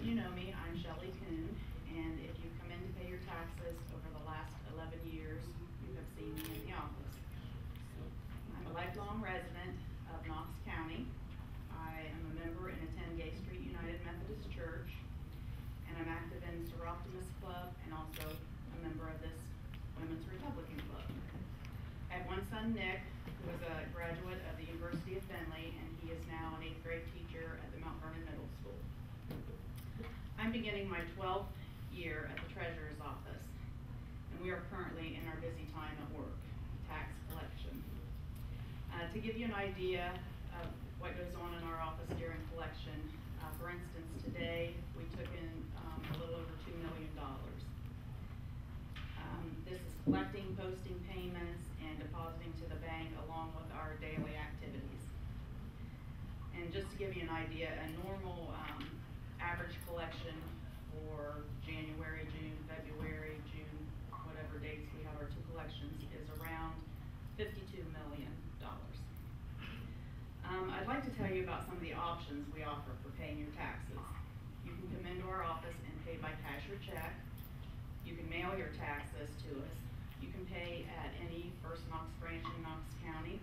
of you know me, I'm Shelly Coon, and if you've come in to pay your taxes over the last 11 years, you have seen me in the office. I'm a lifelong resident of Knox County. I am a member in a 10 Gay Street United Methodist Church, and I'm active in Sir Optimus Club and also a member of this Women's Republican Club. I have one son, Nick, who is a graduate of the University of Findlay, and he is now an 8th grade teacher at the Mount Vernon Middle School. I'm beginning my 12th year at the Treasurer's Office, and we are currently in our busy time at work, tax collection. To give you an idea of what goes on in our office during collection, for instance, today we took in a little over $2 million. This is collecting, posting payments, and depositing to the bank along with our daily activities. And just to give you an idea, a normal average collection for January, June, February, June, whatever dates we have our two collections, is around $52 million. I'd like to tell you about some of the options we offer for paying your taxes. You can come into our office and pay by cash or check. You can mail your taxes to us. You can pay at any First Knox branch in Knox County,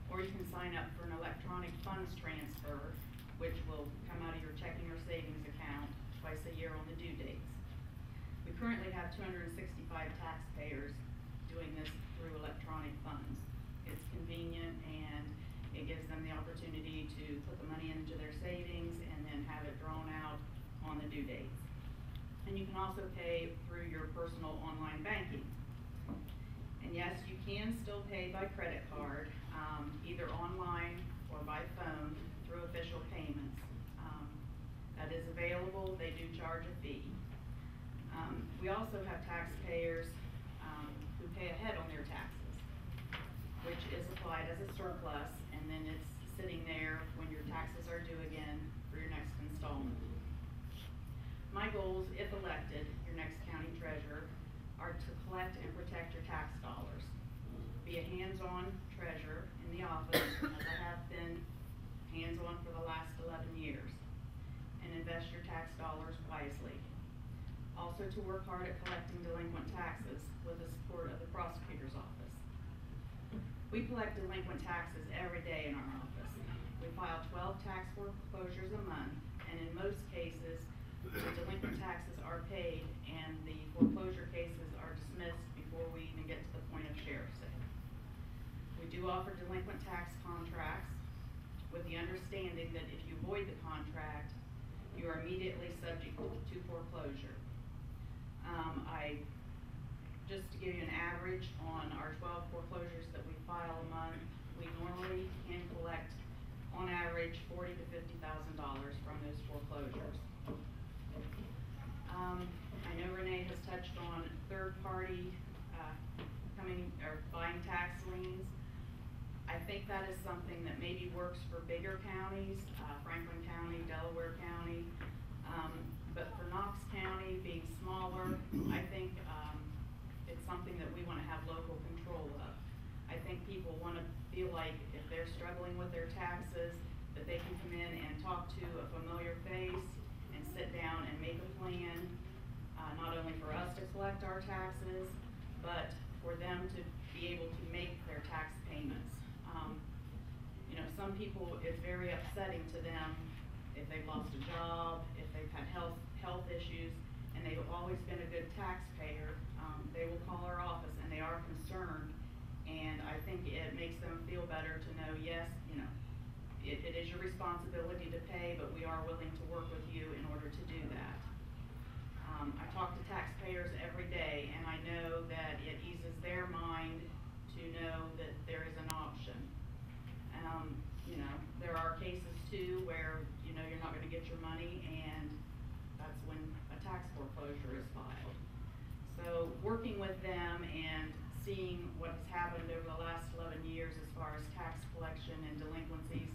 or you can sign up for an electronic funds transfer, which will come out of your checking or savings account twice a year on the due dates. We currently have 265 taxpayers doing this through electronic funds. It's convenient and it gives them the opportunity to put the money into their savings and then have it drawn out on the due dates. And you can also pay through your personal online banking. And yes, you can still pay by credit card, either online or by phone through official payments. That is available. They do charge a fee. We also have taxpayers who pay ahead on their taxes, which is applied as a surplus, and then it's sitting there when your taxes are due again for your next installment. My goals, if elected, your next county treasurer, are to collect and protect your tax dollars, be a hands-on treasurer in the office, as I have been hands-on for the last 11 years, and invest your tax dollars wisely. Also to work hard at collecting delinquent taxes with the support of the prosecutor's office. We collect delinquent taxes every day in our office. We file 12 tax foreclosures a month, and in most cases, the delinquent taxes are paid and the foreclosure cases are dismissed before we even get to the point of sheriff's sale. We do offer delinquent tax contracts with the understanding that if you void the contract, you are immediately subject to foreclosure. Just to give you an average on our 12 foreclosures that we file a month, we normally can collect on average $40,000 to $50,000 from those foreclosures. I know Renee has touched on third party coming or buying tax liens. I think that is something that maybe works for bigger counties, Franklin County, Delaware County, but for Knox County being smaller, I think it's something that we want to have local control of. I think people want to feel like if they're struggling with their taxes, that they can come in and talk to a familiar face and sit down and make a plan, not only for us to collect our taxes, but for them to be able to make their tax payments. You know, some people, it's very upsetting to them if they've lost a job, if they've had health issues, and they've always been a good taxpayer. They will call our office and they are concerned, and I think it makes them feel better to know, yes, you know, it is your responsibility to pay, but we are willing to work with you in order to do that. I talk to taxpayers every day, and I know that it eases their mind to know that there is an option. You know, there are cases too where, you know, you're not going to get your money, and that's when a tax foreclosure is filed. So working with them and seeing what has happened over the last 11 years as far as tax collection and delinquencies,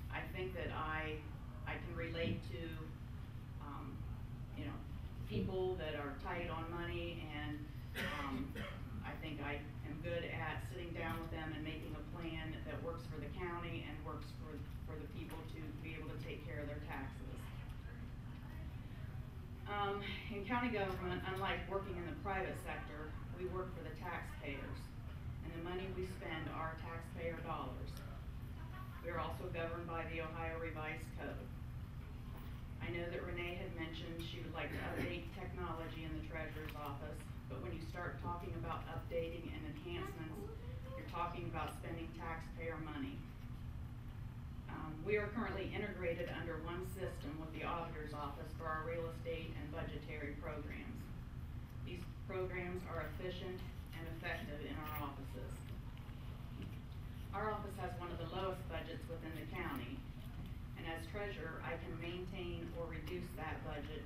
I think that I can relate to, you know, people that are tight on money, and I think I am good at sitting down with them and making a plan that works for the county and works for the people to be able to take care of their taxes. In county government, unlike working in the private sector, we work for the taxpayers, and the money we spend are taxpayer dollars. We are also governed by the Ohio Revised Code. I know that Renee had mentioned she would like to update technology in the treasurer's office, but when you start talking about updating and enhancements, you're talking about spending taxpayer money. We are currently integrated under one system with the auditor's office for our real estate and budgetary programs. These programs are efficient and effective in our offices. Our office has one of the lowest budgets within the county, and as treasurer, I can maintain or reduce that budget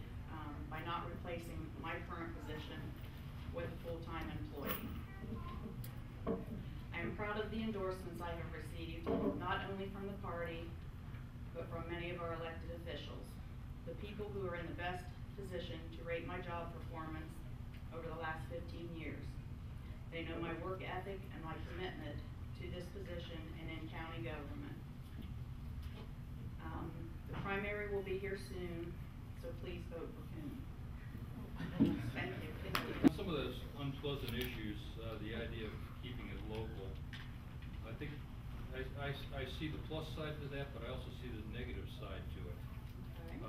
by not replacing my current position with a full-time employee. I am proud of the endorsements I have received, not only from the party, but from many of our elected officials, the people who are in the best position to rate my job performance over the last 15 years. They know my work ethic and my commitment to this position and in county government. The primary will be here soon, so please vote for Coon. Thank you. Some of those unpleasant issues, the idea of keeping it local, I think I see the plus side to that, but I also see the negative side to it. Okay.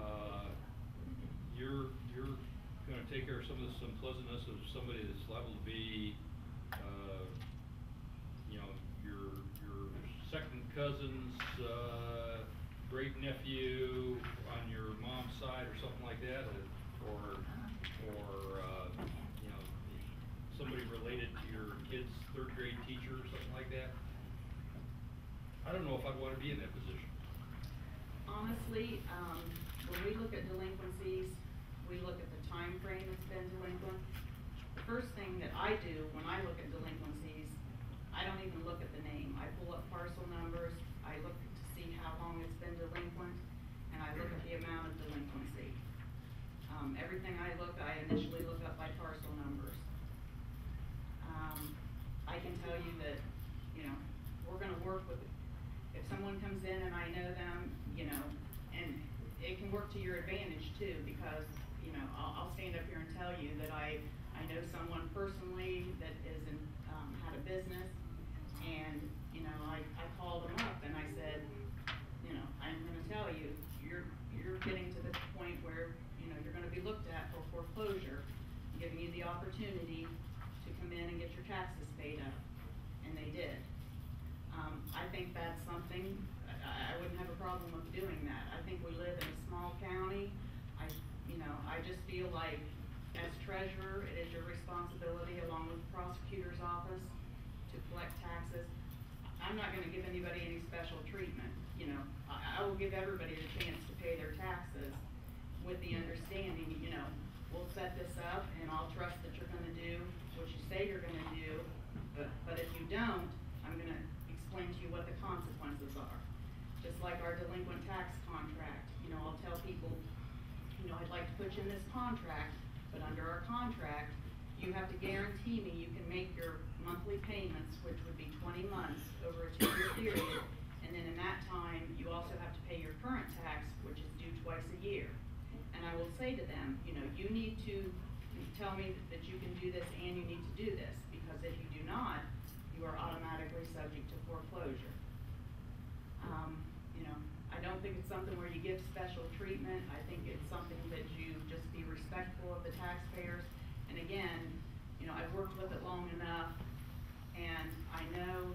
You're going to take care of some of this unpleasantness of somebody that's liable to be, you know, your second cousin's great nephew on your mom's side or something like that, or you know, somebody related to your kid's third grade teacher or something like that. I don't know if I'd want to be in that position. Honestly, when we look at delinquencies, we look at the time frame it's been delinquent. The first thing that I do when I look at delinquencies, I don't even look at the name. I pull up parcel numbers, I look to see how long it's been delinquent, and I look at the amount of delinquency. Everything I initially look up by parcel numbers. I can tell you that, you know, we're gonna work with, if someone comes in and I know them, you know, and it can work to your advantage too, because, you know, I'll stand up here and tell you that I know someone personally that is in, had a business, and, you know, I called them up and I said, you know, I'm gonna tell you, you're getting to the point where, you know, you're gonna be looked at for foreclosure, giving you the opportunity to come in and get your taxes paid up, and they did. I think that's something, I wouldn't have a problem with doing that. I think we live in a small county. I just feel like as treasurer, it is your responsibility along with the prosecutor's office to collect taxes. I'm not gonna give anybody any special treatment, you know. I will give everybody the chance to pay their taxes with the understanding, you know, we'll set this up and I'll trust that you're gonna do what you say you're gonna do, but if you don't, I'm gonna explain to you what the consequences are. Just like our delinquent tax contract, you know, I'll tell people, you know, I'd like to put you in this contract, but under our contract, you have to guarantee me you can make your monthly payments, which would be 20 months over a 2-year period, and then in that time, you also have to pay your current tax, which is due twice a year. And I will say to them, you know, you need to tell me that you can do this and you need to do this, because if you do not, you are automatically subject to foreclosure. You know, I don't think it's something where you give special treatment. I think it's something that you just be respectful of the taxpayers. And again, you know, I've worked with it long enough, and I know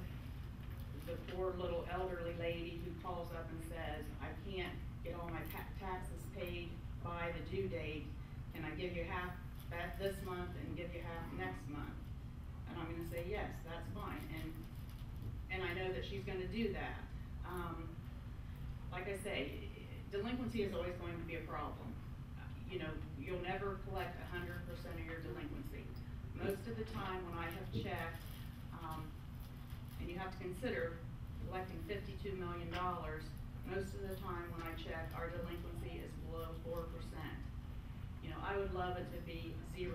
the poor little elderly lady who calls up and says, I can't get all my taxes paid by the due date. Can I give you half that this month and give you half next month? And I'm gonna say, yes, that's fine. And I know that she's gonna do that. Like I say, delinquency is always going to be a problem. You know, you'll never collect 100% of your delinquency. Most of the time when I have checked, and you have to consider collecting $52 million, most of the time when I check, our delinquency is below 4%. You know, I would love it to be 0%,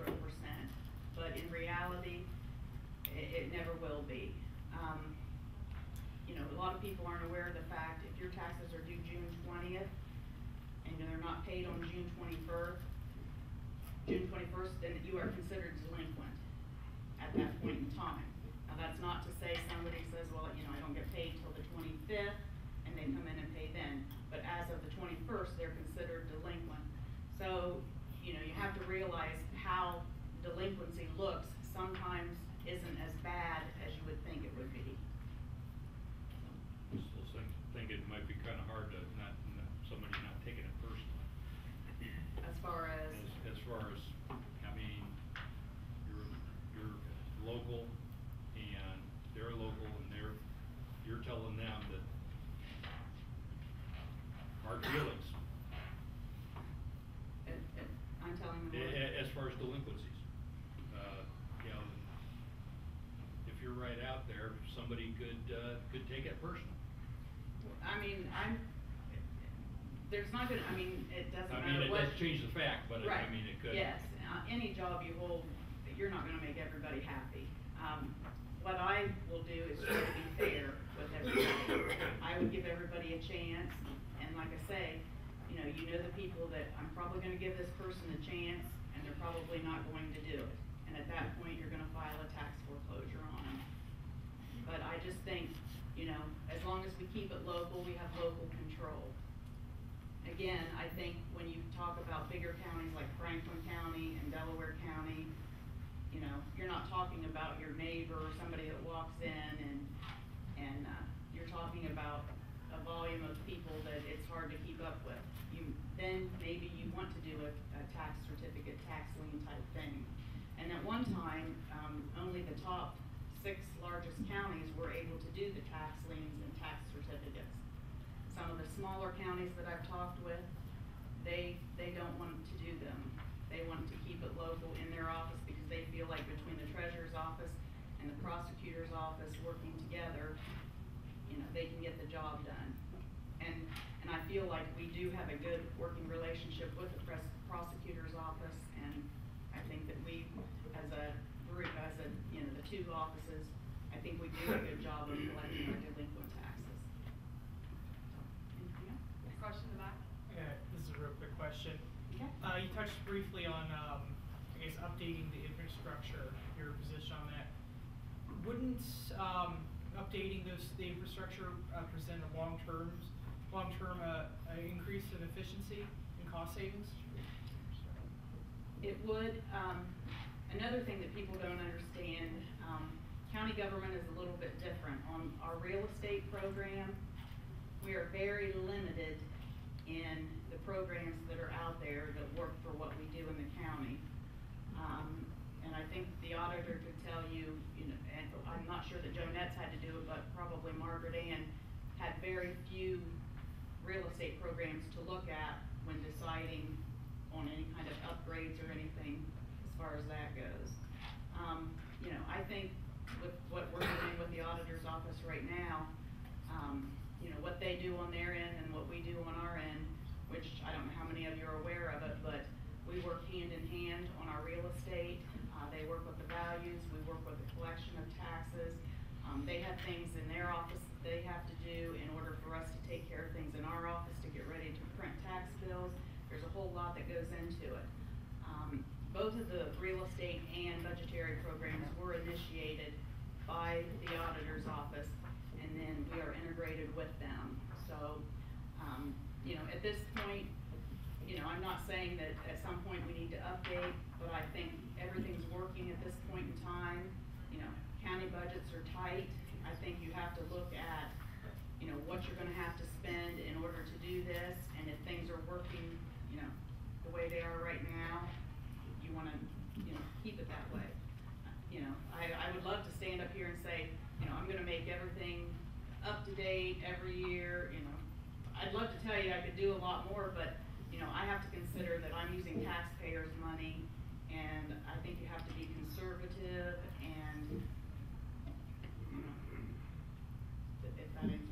but in reality, it never will be. You know, a lot of people aren't aware of the fact if your taxes are due June 20th and they're not paid on June 21st, June 21st, then you are considered delinquent at that point in time. Now, that's not to say somebody says, well, you know, I don't get paid till the 25th, and they come in and pay then. But as of the 21st, they're considered delinquent. So, you know, you have to realize how delinquency looks sometimes isn't as bad as you would think it would be. Still think it might be kind of hard to somebody not taking it personally. As far as, I mean, you're local and they're local and you're telling them that hard feelings. I'm telling them what? As far as delinquencies, you know, if you're right out there, somebody could take it personal. I mean, there's not gonna, I mean, it doesn't matter what. I mean, it doesn't change the fact, but right. I mean, it could. Yes, any job you hold, you're not gonna make everybody happy. What I will do is try to be fair with everybody. I would give everybody a chance, and like I say, you know the people that I'm probably gonna give this person a chance, and they're probably not going to do it. And at that point, you're gonna file a tax foreclosure on them. But I just think, you know, as long as we keep it local, we have local control. Again, I think when you talk about bigger counties like Franklin County and Delaware County, you know, you're not talking about your neighbor or somebody that walks in and you're talking about a volume of people that it's hard to keep up with. Then maybe you want to do a tax certificate, tax lien type thing. And at one time, only the top 6 largest counties were able to do the tax liens and tax certificates. Some of the smaller counties that I've talked with, they don't want to do them. They want to keep it local in their office because they feel like between the treasurer's office and the prosecutor's office working together, you know, they can get the job done. And I feel like we do have a good working relationship with the prosecutor's office, and I think that we, as a group, you know, the 2 offices, I think we do a good job of collecting our delinquent taxes. Anything else? Question in the back? Yeah, this is a real quick question. Okay. You touched briefly on, I guess, updating the infrastructure, your position on that. Wouldn't updating the infrastructure present a long-term increase in efficiency and cost savings? It would. Another thing that people don't understand, county government is a little bit different. On our real estate program, we are very limited in the programs that are out there that work for what we do in the county. And I think the auditor could tell you, you know, and I'm not sure that Jonette's had to do it, but probably Margaret Ann had very few real estate programs to look at when deciding on any kind of upgrades or anything as far as that goes. You know, I think with what we're doing with the auditor's office right now, you know, what they do on their end and what we do on our end, which I don't know how many of you are aware of it, but we work hand in hand on our real estate. They work with the values, we work with the collection of taxes. They have things in their office that they have to do in order for us to take care of things in our office to get ready to print tax bills. There's a whole lot that goes into it. Both of the real estate and budgetary programs were initiated by the auditor's office, and then we are integrated with them. So, you know, at this point, you know, I'm not saying that at some point we need to update, but I think everything's working at this point in time. You know, county budgets are tight. I think you have to look at, you know, what you're gonna have to spend in order to do this, and if things are working, you know, the way they are right now, you wanna, you know, keep it that way. You know, I would love to stand up here and say, you know, I'm gonna make everything up to date every year, you know. I'd love to tell you I could do a lot more, but, you know, I have to consider that I'm using taxpayers' money, and I think you have to be conservative and, you know, if that answers